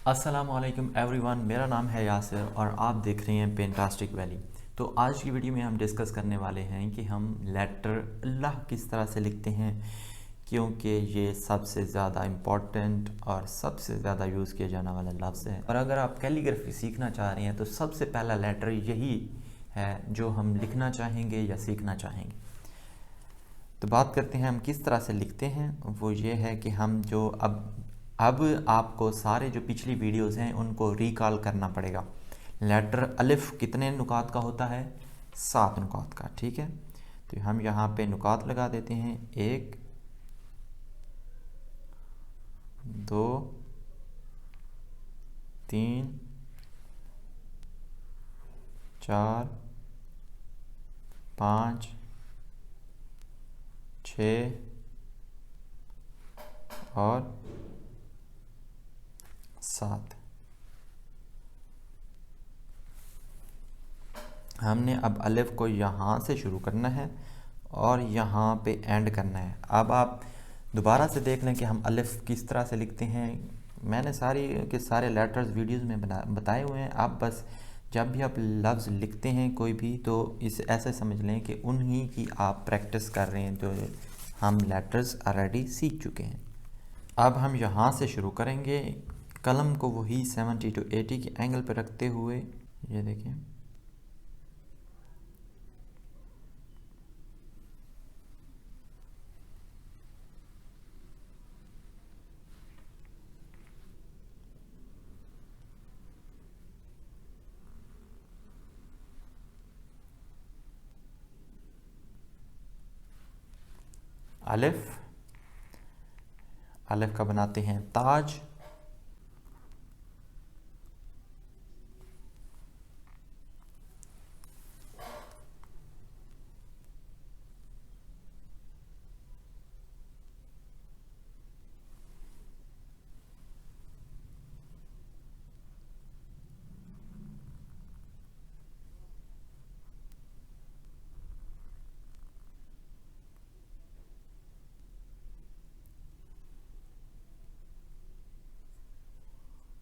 अस्सलामुअलैकुम एवरीवन, मेरा नाम है यासिर और आप देख रहे हैं पेंटास्टिक वैली। तो आज की वीडियो में हम डिस्कस करने वाले हैं कि हम लेटर अल्लाह किस तरह से लिखते हैं, क्योंकि ये सबसे ज़्यादा इम्पॉर्टेंट और सबसे ज़्यादा यूज़ किया जाने वाला लफ्ज़ है। और अगर आप कैलीग्राफी सीखना चाह रहे हैं तो सबसे पहला लेटर यही है जो हम लिखना चाहेंगे या सीखना चाहेंगे। तो बात करते हैं हम किस तरह से लिखते हैं। वो ये है कि हम जो अब आपको सारे जो पिछली वीडियोस हैं उनको रिकॉल करना पड़ेगा। लेटर अलिफ कितने नुकात का होता है? 7 नुकात का। ठीक है, तो हम यहाँ पे नुकात लगा देते हैं। 1 2 3 4 5 6 और 7। हमने अब अलिफ को यहाँ से शुरू करना है और यहाँ पे एंड करना है। अब आप दोबारा से देख लें कि हम अलिफ किस तरह से लिखते हैं। मैंने सारी के सारे लेटर्स वीडियोस में बताए हुए हैं। आप बस जब भी आप लफ्ज़ लिखते हैं कोई भी, तो इसे ऐसे समझ लें कि उन्हीं की आप प्रैक्टिस कर रहे हैं जो हम लेटर्स ऑलरेडी सीख चुके हैं। अब हम यहाँ से शुरू करेंगे। कलम को वही 70 to 80 के एंगल पर रखते हुए, ये देखिए, अलिफ अलिफ का बनाते हैं ताज।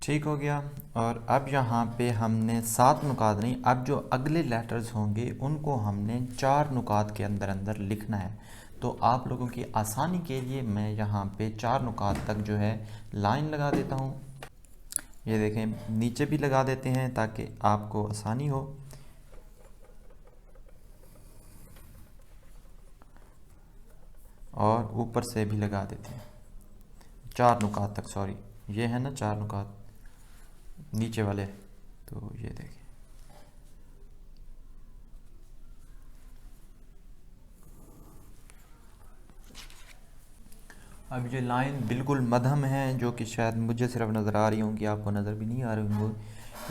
ठीक हो गया। और अब यहाँ पे हमने 7 नुकात नहीं, अब जो अगले लेटर्स होंगे उनको हमने 4 नुकात के अंदर अंदर लिखना है। तो आप लोगों की आसानी के लिए मैं यहाँ पे 4 नुकात तक जो है लाइन लगा देता हूँ। ये देखें, नीचे भी लगा देते हैं ताकि आपको आसानी हो। और ऊपर से भी लगा देते हैं 4 नुकात तक। सॉरी, ये है ना 4 नुकात नीचे वाले। तो ये देखें, अब ये लाइन बिल्कुल मध्यम है, जो कि शायद मुझे सिर्फ नज़र आ रही होंगी, आपको नज़र भी नहीं आ रही होंगी,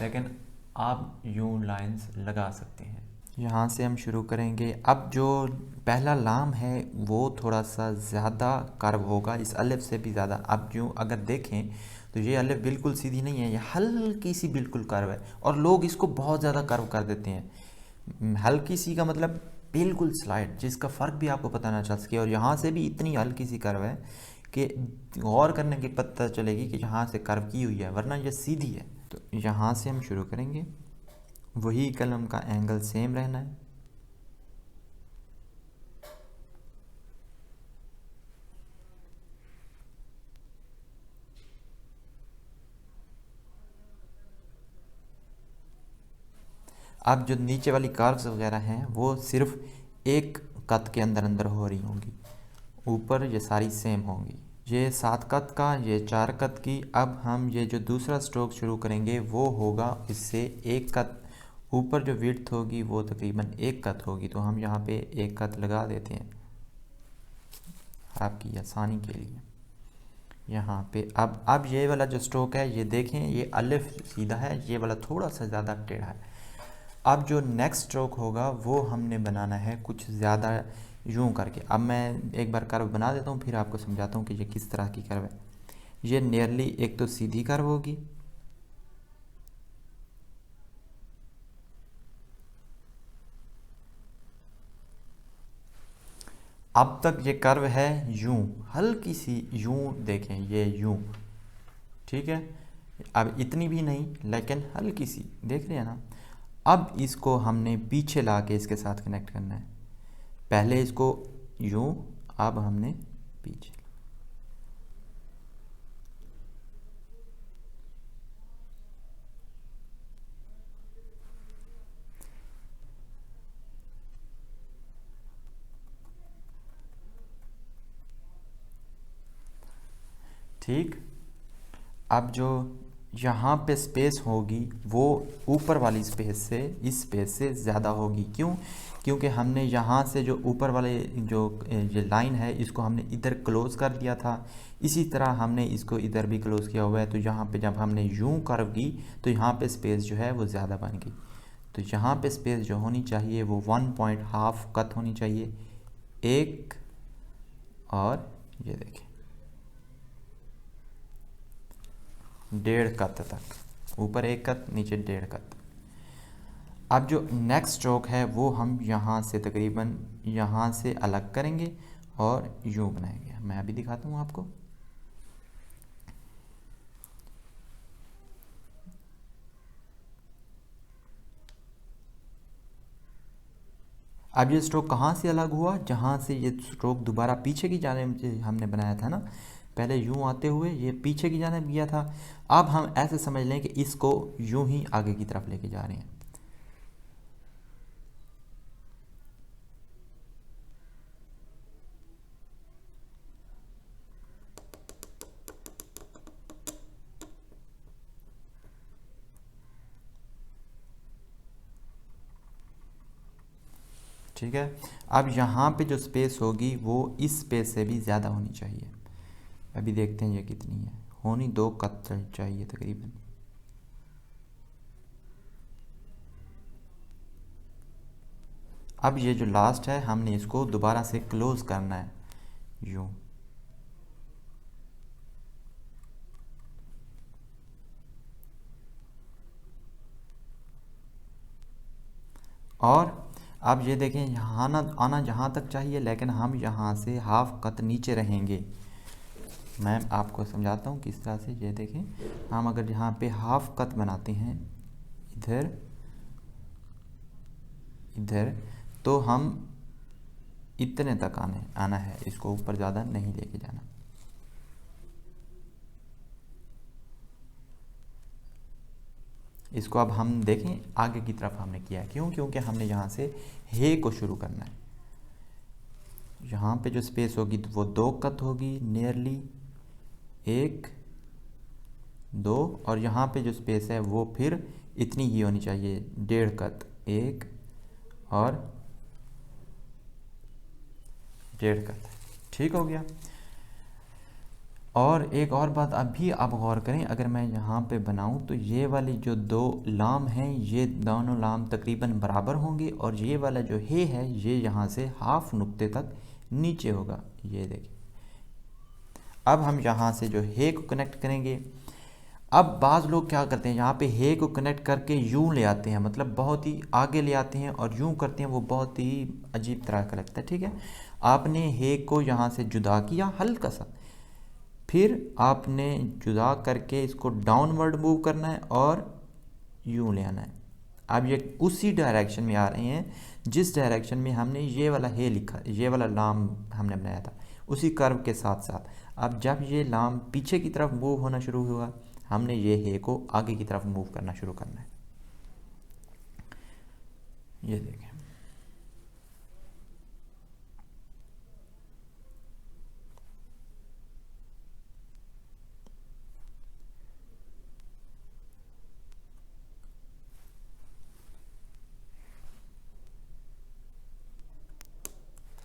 लेकिन आप यूँ लाइंस लगा सकते हैं। यहाँ से हम शुरू करेंगे। अब जो पहला लाम है वो थोड़ा सा ज़्यादा कर्व होगा, इस अलिफ से भी ज़्यादा। अब यूँ अगर देखें तो ये अलिफ बिल्कुल सीधी नहीं है, ये हल्की सी बिल्कुल कर्व है, और लोग इसको बहुत ज़्यादा कर्व कर देते हैं। हल्की सी का मतलब बिल्कुल स्लाइड, जिसका फ़र्क भी आपको पता ना चल सके। और यहाँ से भी इतनी हल्की सी कर्व है कि गौर करने की पता चलेगी कि यहाँ से कर्व की हुई है, वरना ये सीधी है। तो यहाँ से हम शुरू करेंगे, वही कलम का एंगल सेम रहना है। अब जो नीचे वाली कर्व्स वगैरह हैं वो सिर्फ एक कत के अंदर अंदर हो रही होंगी, ऊपर ये सारी सेम होंगी। ये 7 कत का, ये 4 कत की। अब हम ये जो दूसरा स्ट्रोक शुरू करेंगे वो होगा इससे 1 कत ऊपर। जो विड्थ होगी वो तकरीबन 1 कत होगी, तो हम यहाँ पे 1 कत लगा देते हैं आपकी आसानी के लिए। यहाँ पे अब ये वाला जो स्ट्रोक है, ये देखें, ये अलिफ सीधा है, ये वाला थोड़ा सा ज़्यादा टेढ़ा है। अब जो नेक्स्ट स्ट्रोक होगा वो हमने बनाना है कुछ ज़्यादा यूं करके। अब मैं एक बार कर्व बना देता हूँ, फिर आपको समझाता हूँ कि ये किस तरह की कर्व है। ये नियरली एक तो सीधी कर्व होगी, अब तक ये कर्व है यूं, हल्की सी यूं, देखें ये यूं, ठीक है। अब इतनी भी नहीं लेकिन हल्की सी, देख रहे हैं ना। अब इसको हमने पीछे ला के इसके साथ कनेक्ट करना है। पहले इसको यूं, अब हमने पीछे। ठीक। अब जो यहाँ पे स्पेस होगी वो ऊपर वाली स्पेस से, इस स्पेस से ज़्यादा होगी। क्यों? क्योंकि हमने यहाँ से जो ऊपर वाले जो ये लाइन है इसको हमने इधर क्लोज़ कर दिया था, इसी तरह हमने इसको इधर भी क्लोज़ किया हुआ है। तो यहाँ पे जब हमने यूं कर्व की तो यहाँ पे स्पेस जो है वो ज़्यादा बन गई। तो यहाँ पे स्पेस जो होनी चाहिए वो 1.5 कत होनी चाहिए, एक, और ये देखें 1.5 कत तक, ऊपर 1 कत, नीचे 1.5 कत। अब जो नेक्स्ट स्ट्रोक है वो हम यहाँ से तकरीबन यहाँ से अलग करेंगे और यूँ बनाएंगे। मैं अभी दिखाता हूँ आपको। अब ये स्ट्रोक कहाँ से अलग हुआ? जहाँ से ये स्ट्रोक दोबारा पीछे की जानिब हमने बनाया था ना, पहले यूँ आते हुए ये पीछे की जानिब गया था। अब हम ऐसे समझ लें कि इसको यूँ ही आगे की तरफ लेके जा रहे हैं। ठीक है। अब यहाँ पे जो स्पेस होगी वो इस स्पेस से भी ज़्यादा होनी चाहिए। अभी देखते हैं ये कितनी है, होनी 2 कत चाहिए तकरीबन। अब ये जो लास्ट है हमने इसको दोबारा से क्लोज़ करना है यूँ। और अब ये देखें यहाँ आना जहाँ तक चाहिए, लेकिन हम यहाँ से हाफ कत नीचे रहेंगे। मैं आपको समझाता हूँ किस तरह से। ये देखें, हम अगर यहाँ पे हाफ कत बनाते हैं इधर इधर, तो हम इतने तक आना है, इसको ऊपर ज़्यादा नहीं लेके जाना। इसको अब हम देखें आगे की तरफ हमने किया है। क्यों? क्योंकि हमने यहाँ से हे को शुरू करना है। यहाँ पे जो स्पेस होगी तो वो 2 कत होगी नियरली, 1, 2, और यहाँ पे जो स्पेस है वो फिर इतनी ही होनी चाहिए, 1.5 कत, 1 और 1.5 कत। ठीक हो गया। और एक और बात अभी आप गौर करें, अगर मैं यहाँ पे बनाऊँ तो ये वाली जो 2 लाम हैं ये दोनों लाम तकरीबन बराबर होंगे, और ये वाला जो है ये यहाँ से हाफ नुक्ते तक नीचे होगा। ये देखिए, अब हम यहाँ से जो है को कनेक्ट करेंगे। अब बाज़ लोग क्या करते हैं, यहाँ पे हे को कनेक्ट करके यूँ ले आते हैं, मतलब बहुत ही आगे ले आते हैं और यूँ करते हैं, वो बहुत ही अजीब तरह का लगता है। ठीक है, आपने हे को यहाँ से जुदा किया हल्का सा, फिर आपने जुदा करके इसको डाउनवर्ड मूव करना है और यूँ ले आना है। अब ये उसी डायरेक्शन में आ रहे हैं जिस डायरेक्शन में हमने ये वाला हे लिखा, ये वाला लाम हमने बनाया था, उसी कर्व के साथ साथ। अब जब ये लाम पीछे की तरफ मूव होना शुरू हुआ, हमने ये हे को आगे की तरफ मूव करना शुरू करना है। ये देखें,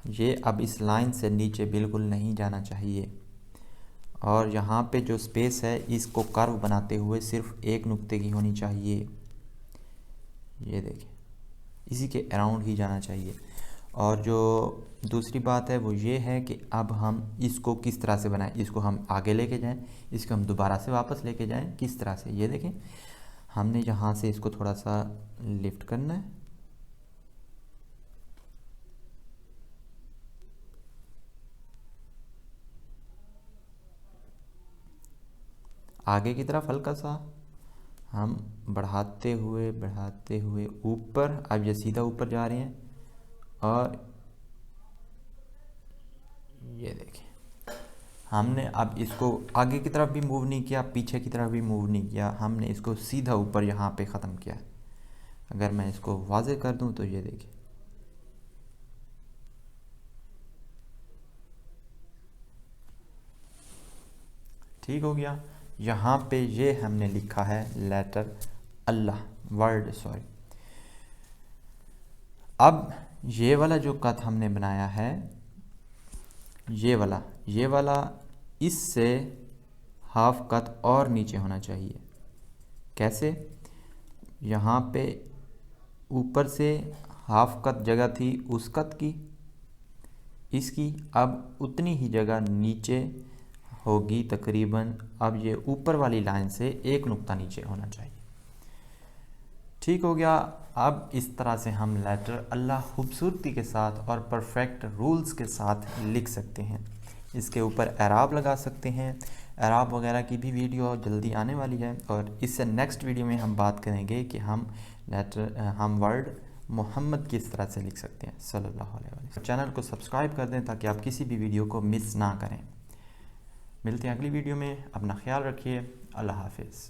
ये अब इस लाइन से नीचे बिल्कुल नहीं जाना चाहिए, और यहाँ पे जो स्पेस है इसको कर्व बनाते हुए सिर्फ एक नुक्ते की होनी चाहिए। ये देखें, इसी के अराउंड ही जाना चाहिए। और जो दूसरी बात है वो ये है कि अब हम इसको किस तरह से बनाएं, इसको हम आगे लेके जाएं, इसको हम दोबारा से वापस लेके जाएं, किस तरह से। ये देखें, हमने यहाँ से इसको थोड़ा सा लिफ्ट करना है, आगे की तरफ हल्का सा हम बढ़ाते हुए ऊपर, अब ये सीधा ऊपर जा रहे हैं और ये देखिए हमने अब इसको आगे की तरफ भी मूव नहीं किया, पीछे की तरफ भी मूव नहीं किया, हमने इसको सीधा ऊपर यहाँ पे ख़त्म किया। अगर मैं इसको वाज़े कर दूँ तो ये देखिए ठीक हो गया। यहाँ पे ये हमने लिखा है लेटर अल्लाह, वर्ड सॉरी। अब ये वाला जो कट हमने बनाया है, ये वाला इससे हाफ कट और नीचे होना चाहिए। कैसे? यहाँ पे ऊपर से हाफ कट जगह थी उस कट की, इसकी अब उतनी ही जगह नीचे होगी तकरीबन। अब ये ऊपर वाली लाइन से एक नुक्ता नीचे होना चाहिए। ठीक हो गया। अब इस तरह से हम लेटर अल्लाह खूबसूरती के साथ और परफेक्ट रूल्स के साथ लिख सकते हैं। इसके ऊपर एराब लगा सकते हैं। एराब वगैरह की भी वीडियो जल्दी आने वाली है और इससे नेक्स्ट वीडियो में हम बात करेंगे कि हम वर्ड मोहम्मद किस तरह से लिख सकते हैं सल्लल्लाहु अलैहि वसल्लम। चैनल को सब्सक्राइब कर दें ताकि आप किसी भी वीडियो को मिस ना करें। मिलते हैं अगली वीडियो में। अपना ख्याल रखिए। अल्लाह हाफिज़।